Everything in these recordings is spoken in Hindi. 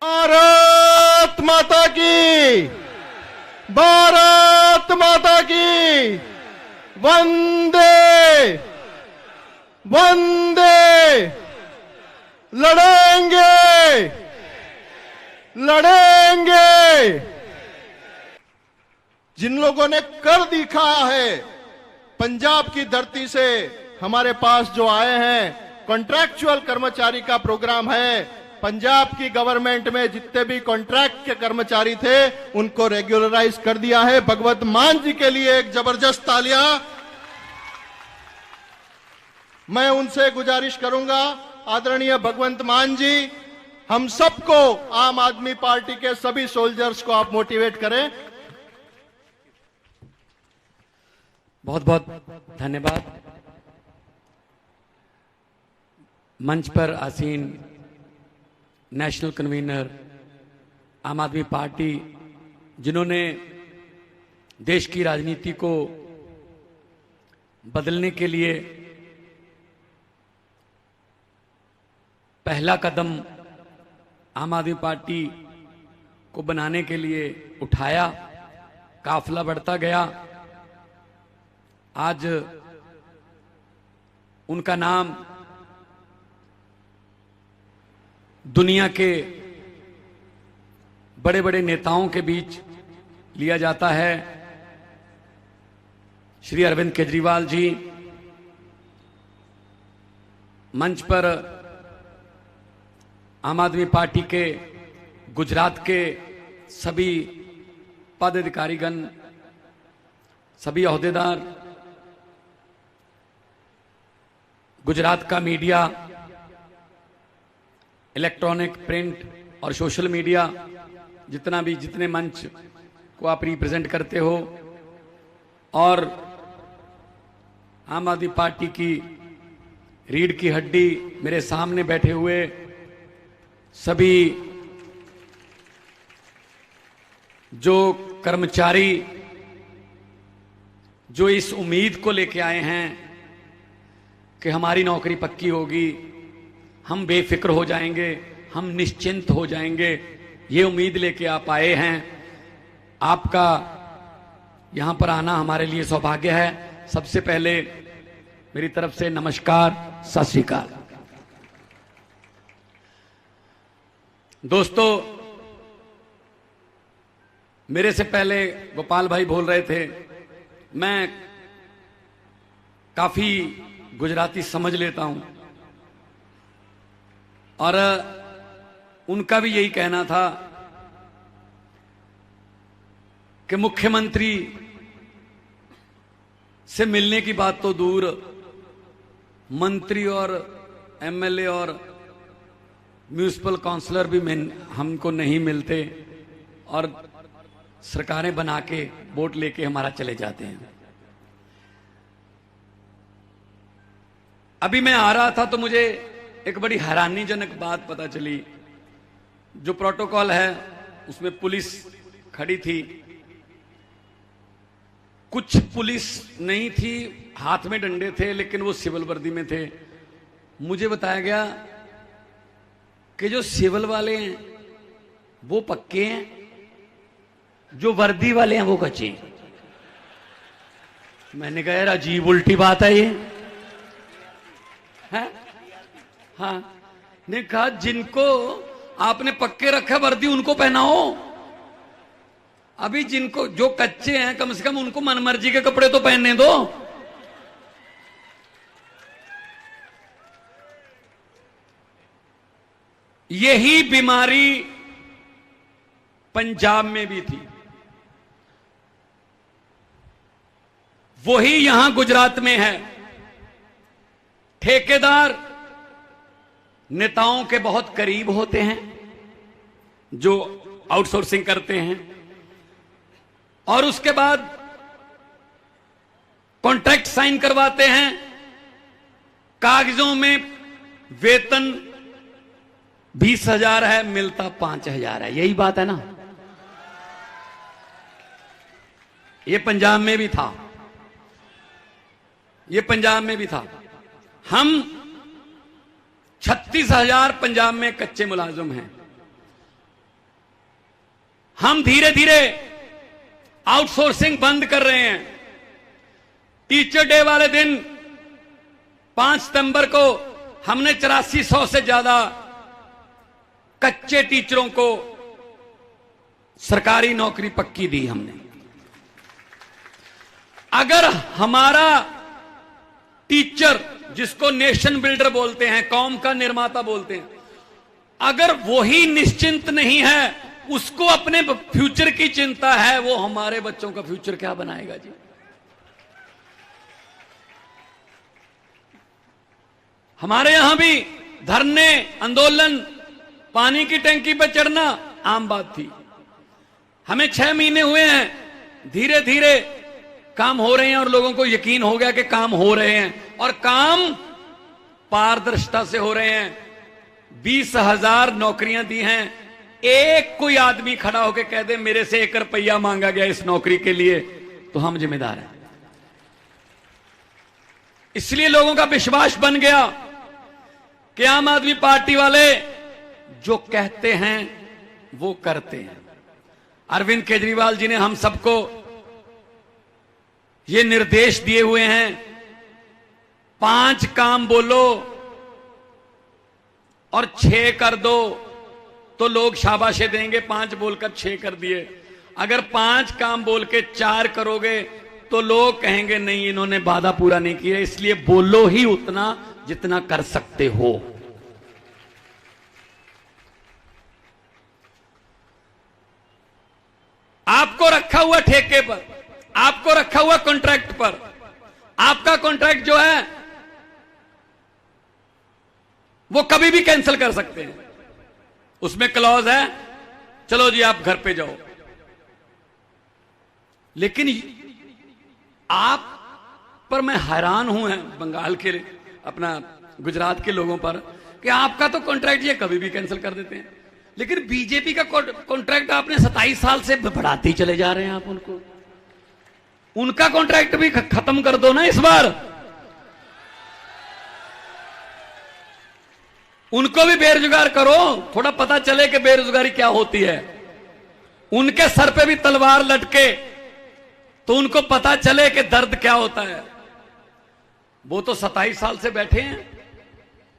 भारत माता की, भारत माता की, वंदे वंदे। लड़ेंगे लड़ेंगे। जिन लोगों ने कर दिखाया है, पंजाब की धरती से हमारे पास जो आए हैं, कॉन्ट्रैक्चुअल कर्मचारी का प्रोग्राम है। पंजाब की गवर्नमेंट में जितने भी कॉन्ट्रैक्ट के कर्मचारी थे उनको रेगुलराइज कर दिया है। भगवत मान जी के लिए एक जबरदस्त तालियां। मैं उनसे गुजारिश करूंगा, आदरणीय भगवंत मान जी, हम सबको, आम आदमी पार्टी के सभी सोल्जर्स को आप मोटिवेट करें। बहुत बहुत धन्यवाद। मंच पर आसीन नेशनल कन्वीनर आम आदमी पार्टी, जिन्होंने देश की राजनीति को बदलने के लिए पहला कदम आम आदमी पार्टी को बनाने के लिए उठाया, काफिला बढ़ता गया। आज उनका नाम दुनिया के बड़े बड़े नेताओं के बीच लिया जाता है। श्री अरविंद केजरीवाल जी मंच पर आम आदमी पार्टी के गुजरात के सभी पदाधिकारीगण, सभी ओहदेदार, गुजरात का मीडिया, इलेक्ट्रॉनिक, प्रिंट और सोशल मीडिया, जितने मंच को आप रिप्रेजेंट करते हो, और आम आदमी पार्टी की रीढ़ की हड्डी मेरे सामने बैठे हुए सभी जो कर्मचारी, जो इस उम्मीद को लेके आए हैं कि हमारी नौकरी पक्की होगी, हम बेफिक्र हो जाएंगे, हम निश्चिंत हो जाएंगे, ये उम्मीद लेके आप आए हैं। आपका यहां पर आना हमारे लिए सौभाग्य है। सबसे पहले मेरी तरफ से नमस्कार, सत श्री अकाल। दोस्तों, मेरे से पहले गोपाल भाई बोल रहे थे, मैं काफी गुजराती समझ लेता हूं, और उनका भी यही कहना था कि मुख्यमंत्री से मिलने की बात तो दूर, मंत्री और एमएलए और म्यूनिसिपल काउंसलर भी हमको नहीं मिलते, और सरकारें बना के वोट लेके हमारा चले जाते हैं। अभी मैं आ रहा था तो मुझे एक बड़ी हैरानीजनक बात पता चली। जो प्रोटोकॉल है उसमें पुलिस खड़ी थी, कुछ पुलिस नहीं थी, हाथ में डंडे थे, लेकिन वो सिविल वर्दी में थे। मुझे बताया गया कि जो सिविल वाले हैं वो पक्के हैं, जो वर्दी वाले हैं वो कच्चे हैं। मैंने कहा यार अजीब उल्टी बात है ये है? हाँ, ने कहा जिनको आपने पक्के रखा वर्दी उनको पहनाओ, अभी जिनको जो कच्चे हैं कम से कम उनको मनमर्जी के कपड़े तो पहनने दो। यही बीमारी पंजाब में भी थी, वही यहां गुजरात में है। ठेकेदार नेताओं के बहुत करीब होते हैं जो आउटसोर्सिंग करते हैं, और उसके बाद कॉन्ट्रैक्ट साइन करवाते हैं। कागजों में वेतन 20,000 है, मिलता 5,000 है। यही बात है ना? ये पंजाब में भी था, ये पंजाब में भी था। हम 36,000 पंजाब में कच्चे मुलाजिम हैं, हम धीरे धीरे आउटसोर्सिंग बंद कर रहे हैं। टीचर डे वाले दिन 5 सितंबर को हमने 8400 से ज्यादा कच्चे टीचरों को सरकारी नौकरी पक्की दी हमने। अगर हमारा टीचर, जिसको नेशन बिल्डर बोलते हैं, कौम का निर्माता बोलते हैं, अगर वो ही निश्चिंत नहीं है, उसको अपने फ्यूचर की चिंता है, वो हमारे बच्चों का फ्यूचर क्या बनाएगा जी। हमारे यहां भी धरने, आंदोलन, पानी की टंकी पर चढ़ना आम बात थी। हमें 6 महीने हुए हैं, धीरे धीरे काम हो रहे हैं और लोगों को यकीन हो गया कि काम हो रहे हैं और काम पारदर्शिता से हो रहे हैं। 20,000 नौकरियां दी हैं। एक कोई आदमी खड़ा होकर कह दे मेरे से 1 रुपया मांगा गया इस नौकरी के लिए, तो हम जिम्मेदार हैं। इसलिए लोगों का विश्वास बन गया कि आम आदमी पार्टी वाले जो कहते हैं वो करते हैं। अरविंद केजरीवाल जी ने हम सबको ये निर्देश दिए हुए हैं, 5 काम बोलो और 6 कर दो तो लोग शाबाशी देंगे। 5 बोलकर 6 कर दिए। अगर 5 काम बोल के 4 करोगे तो लोग कहेंगे नहीं, इन्होंने वादा पूरा नहीं किया। इसलिए बोलो ही उतना जितना कर सकते हो। आपको रखा हुआ ठेके पर, आपको रखा हुआ कॉन्ट्रैक्ट पर, आपका कॉन्ट्रैक्ट जो है वो कभी भी कैंसिल कर सकते हैं। उसमें क्लॉज है, चलो जी आप घर पे जाओ। लेकिन आप पर मैं हैरान हूं, है बंगाल के, अपना गुजरात के लोगों पर, कि आपका तो कॉन्ट्रैक्ट ये कभी भी कैंसिल कर देते हैं, लेकिन बीजेपी का कॉन्ट्रैक्ट आपने 27 साल से बढ़ाते ही चले जा रहे हैं। आप उनको, उनका कॉन्ट्रैक्ट भी खत्म कर दो ना इस बार। उनको भी बेरोजगार करो, थोड़ा पता चले कि बेरोजगारी क्या होती है। उनके सर पे भी तलवार लटके तो उनको पता चले कि दर्द क्या होता है। वो तो 27 साल से बैठे हैं,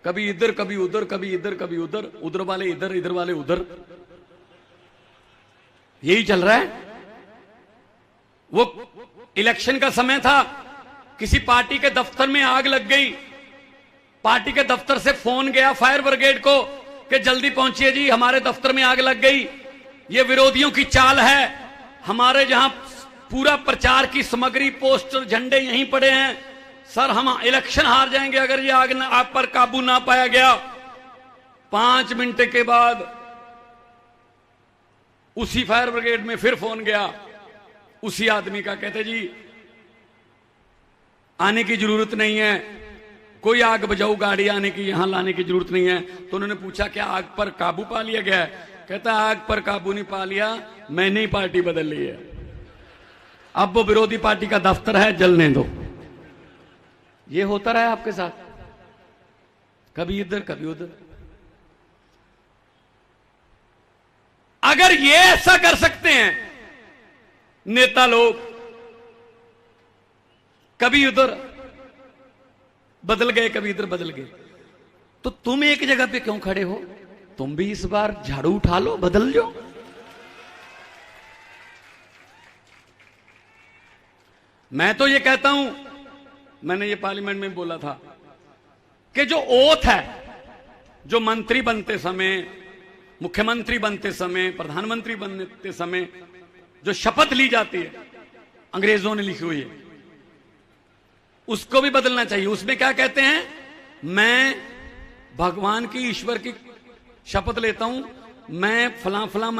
कभी इधर कभी उधर, कभी इधर कभी उधर, उधर वाले इधर, इधर वाले उधर, यही चल रहा है। वो इलेक्शन का समय था, किसी पार्टी के दफ्तर में आग लग गई, पार्टी के दफ्तर से फोन गया फायर ब्रिगेड को कि जल्दी पहुंचिए जी, हमारे दफ्तर में आग लग गई, ये विरोधियों की चाल है, हमारे जहां पूरा प्रचार की सामग्री, पोस्टर, झंडे यहीं पड़े हैं, सर हम इलेक्शन हार जाएंगे अगर ये आग आप पर काबू ना पाया गया। 5 मिनट के बाद उसी फायर ब्रिगेड में फिर फोन गया उसी आदमी का, कहते जी आने की जरूरत नहीं है, कोई आग बुझाऊ गाड़ी आने की यहां लाने की जरूरत नहीं है। तो उन्होंने पूछा क्या आग पर काबू पा लिया गया है? कहता आग पर काबू नहीं पा लिया, मैंने ही पार्टी बदल ली है, अब वो विरोधी पार्टी का दफ्तर है, जलने दो। ये होता रहा है आपके साथ, कभी इधर कभी उधर। अगर ये ऐसा कर सकते हैं नेता लोग, कभी उधर बदल गए कभी इधर बदल गए, तो तुम एक जगह पे क्यों खड़े हो? तुम भी इस बार झाड़ू उठा लो, बदल लो। मैं तो ये कहता हूं, मैंने ये पार्लियामेंट में बोला था कि जो ओथ है, जो मंत्री बनते समय, मुख्यमंत्री बनते समय, प्रधानमंत्री बनते समय जो शपथ ली जाती है, अंग्रेजों ने लिखी हुई है, उसको भी बदलना चाहिए। उसमें क्या कहते हैं? मैं भगवान की, ईश्वर की शपथ लेता हूं, मैं फलां फलां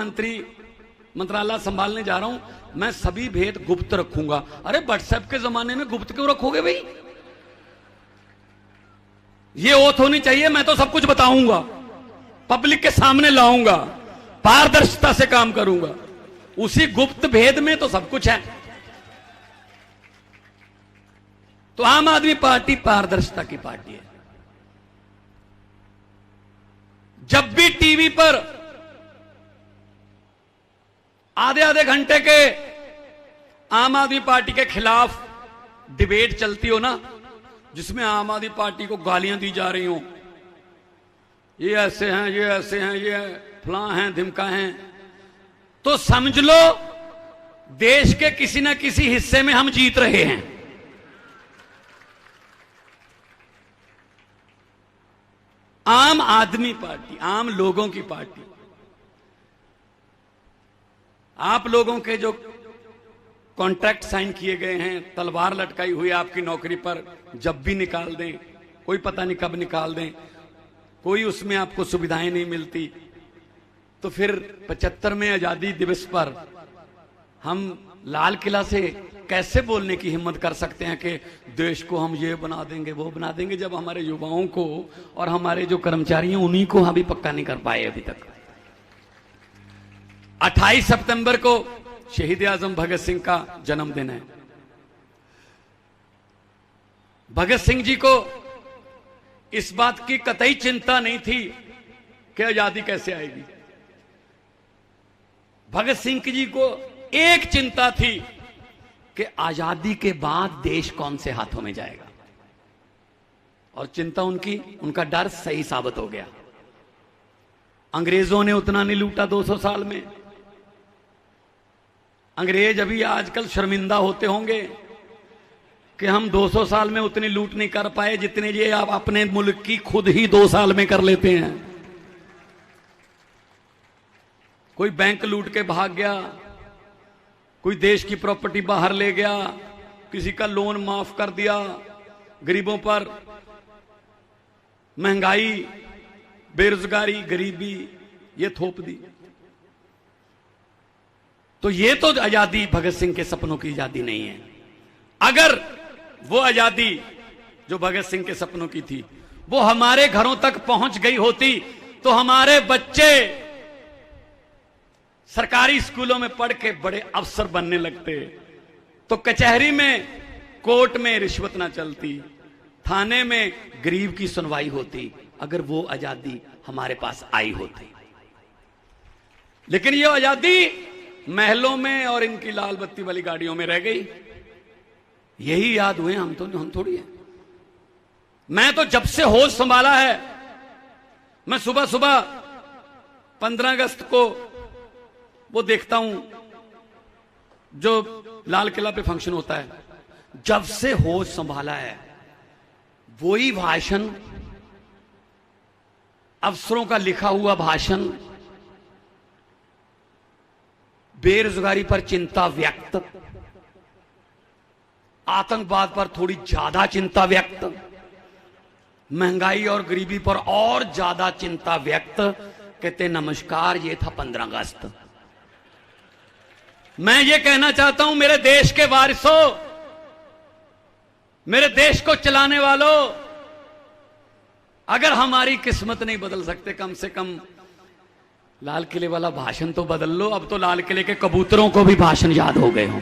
मंत्रालय संभालने जा रहा हूं, मैं सभी भेद गुप्त रखूंगा। अरे व्हाट्सएप के जमाने में गुप्त क्यों रखोगे भाई? ये ओथ होनी चाहिए, मैं तो सब कुछ बताऊंगा, पब्लिक के सामने लाऊंगा, पारदर्शिता से काम करूंगा। उसी गुप्त भेद में तो सब कुछ है। तो आम आदमी पार्टी पारदर्शिता की पार्टी है। जब भी टीवी पर आधे आधे घंटे के आम आदमी पार्टी के खिलाफ डिबेट चलती हो ना, जिसमें आम आदमी पार्टी को गालियां दी जा रही हो, ये ऐसे हैं, ये ऐसे हैं, ये फलां हैं, धिमका हैं, तो समझ लो देश के किसी ना किसी हिस्से में हम जीत रहे हैं। आम आदमी पार्टी, आम लोगों की पार्टी, आप लोगों के जो कॉन्ट्रैक्ट साइन किए गए हैं, तलवार लटकाई हुई आपकी नौकरी पर, जब भी निकाल दें, कोई पता नहीं कब निकाल दें, कोई उसमें आपको सुविधाएं नहीं मिलती, तो फिर 75वें आजादी दिवस पर हम लाल किला से कैसे बोलने की हिम्मत कर सकते हैं कि देश को हम ये बना देंगे, वो बना देंगे, जब हमारे युवाओं को और हमारे जो कर्मचारी हैं उन्हीं को अभी पक्का नहीं कर पाए अभी तक। 28 सितंबर को शहीद आजम भगत सिंह का जन्मदिन है। भगत सिंह जी को इस बात की कतई चिंता नहीं थी कि आजादी कैसे आएगी। भगत सिंह जी को एक चिंता थी कि आजादी के बाद देश कौन से हाथों में जाएगा, और चिंता उनका डर सही साबित हो गया। अंग्रेजों ने उतना नहीं लूटा 200 साल में। अंग्रेज अभी आजकल शर्मिंदा होते होंगे कि हम 200 साल में उतनी लूट नहीं कर पाए जितने ये आप अपने मुल्क की खुद ही 2 साल में कर लेते हैं। कोई बैंक लूट के भाग गया, कोई देश की प्रॉपर्टी बाहर ले गया, किसी का लोन माफ कर दिया, गरीबों पर महंगाई, बेरोजगारी, गरीबी ये थोप दी। तो ये तो आजादी भगत सिंह के सपनों की आजादी नहीं है। अगर वो आजादी जो भगत सिंह के सपनों की थी वो हमारे घरों तक पहुंच गई होती तो हमारे बच्चे सरकारी स्कूलों में पढ़ के बड़े अफसर बनने लगते, तो कचहरी में, कोर्ट में रिश्वत ना चलती, थाने में गरीब की सुनवाई होती, अगर वो आजादी हमारे पास आई होती। लेकिन ये आजादी महलों में और इनकी लाल बत्ती वाली गाड़ियों में रह गई। यही याद हुए, हम थोड़ी है। मैं तो जब से होश संभाला है, मैं सुबह सुबह 15 अगस्त को वो देखता हूं जो लाल किला पे फंक्शन होता है। जब से होश संभाला है वही भाषण, अफसरों का लिखा हुआ भाषण, बेरोजगारी पर चिंता व्यक्त, आतंकवाद पर थोड़ी ज्यादा चिंता व्यक्त, महंगाई और गरीबी पर और ज्यादा चिंता व्यक्त। कहते नमस्कार, ये था 15 अगस्त। मैं ये कहना चाहता हूं मेरे देश के वारिसों, मेरे देश को चलाने वालों, अगर हमारी किस्मत नहीं बदल सकते, कम से कम लाल किले वाला भाषण तो बदल लो। अब तो लाल किले के कबूतरों को भी भाषण याद हो गए हों।